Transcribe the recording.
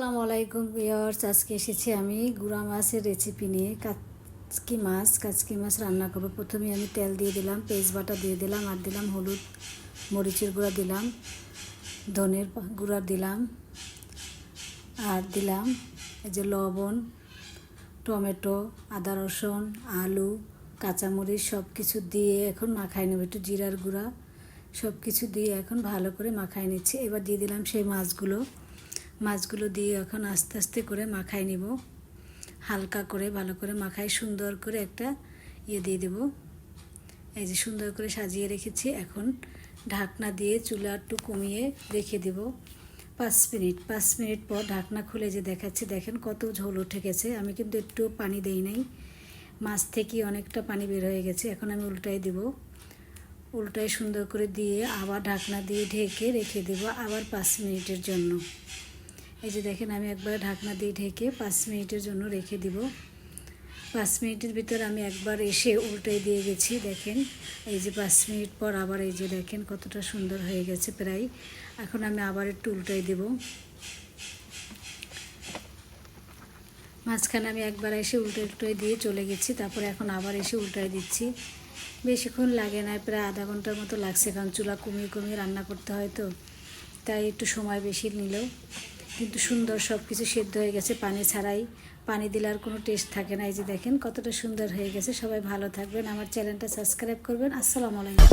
আসসালামু আলাইকুম ভিউয়ার্স, আজকে এসেছি আমি গুঁড়া মাছের রেসিপি নিয়ে। কাচকি মাছ রান্না করব। প্রথমে আমি তেল দিয়ে দিলাম, তেজপাতা দিয়ে দিলাম, আর দিলাম হলুদ, মরিচের গুঁড়া দিলাম, ধনের গুঁড়া দিলাম, আর দিলাম এই যে লবণ, টমেটো, আদা রসুন, আলু, কাঁচামরিচ সব কিছু দিয়ে এখন মাখাই নেব। একটু জিরার গুঁড়া সব কিছু দিয়ে এখন ভালো করে মাখাই নিচ্ছি। এবার দিয়ে দিলাম সেই মাছগুলো দিয়ে এখন আস্তে আস্তে করে মাখাই নিব। হালকা করে ভালো করে মাখাই, সুন্দর করে একটা দিয়ে দেব। এই যে সুন্দর করে সাজিয়ে রেখেছি। এখন ঢাকনা দিয়ে চুলা একটু কমিয়ে রেখে দেব 5 মিনিট পর ঢাকনা খুলে যে দেখাচ্ছি, দেখেন কত ঝোল উঠে গেছে। আমি কিন্তু একটু পানি দেই নাই, মাছ থেকে অনেকটা পানি বের হয়ে গেছে। এখন আমি উল্টাই সুন্দর করে দিয়ে আবার ঢাকনা দিয়ে ঢেকে রেখে দেব আবার 5 মিনিটের জন্য। এই যে দেখেন আমি একবার ঢাকনা দিয়ে ঢেকে 5 মিনিটের জন্য রেখে দিব। 5 মিনিটের ভিতর আমি একবার এসে উল্টাই দিয়ে গেছি। দেখেন এই যে 5 মিনিট পর আবার এই যে দেখেন কতটা সুন্দর হয়ে গেছে প্রায়। এখন আমি আবার একটু উল্টাই দেব। মাঝখানে আমি একবার এসে উল্টাই দিয়ে চলে গেছি, তারপরে এখন আবার এসে উল্টাই দিচ্ছি। বেশিক্ষণ লাগে না, প্রায় আধা ঘন্টার মতো লাগছে, কারণ চুলা কমিয়ে রান্না করতে হয় তো, তাই একটু সময় বেশি নিলেও কিন্তু সুন্দর সব কিছু সেদ্ধ হয়ে গেছে পানি ছাড়াই। পানি দিলে আর কোনো টেস্ট থাকে না। এই যে দেখেন কতটা সুন্দর হয়ে গেছে। সবাই ভালো থাকবেন, আমার চ্যানেলটা সাবস্ক্রাইব করবেন। আসসালামু আলাইকুম।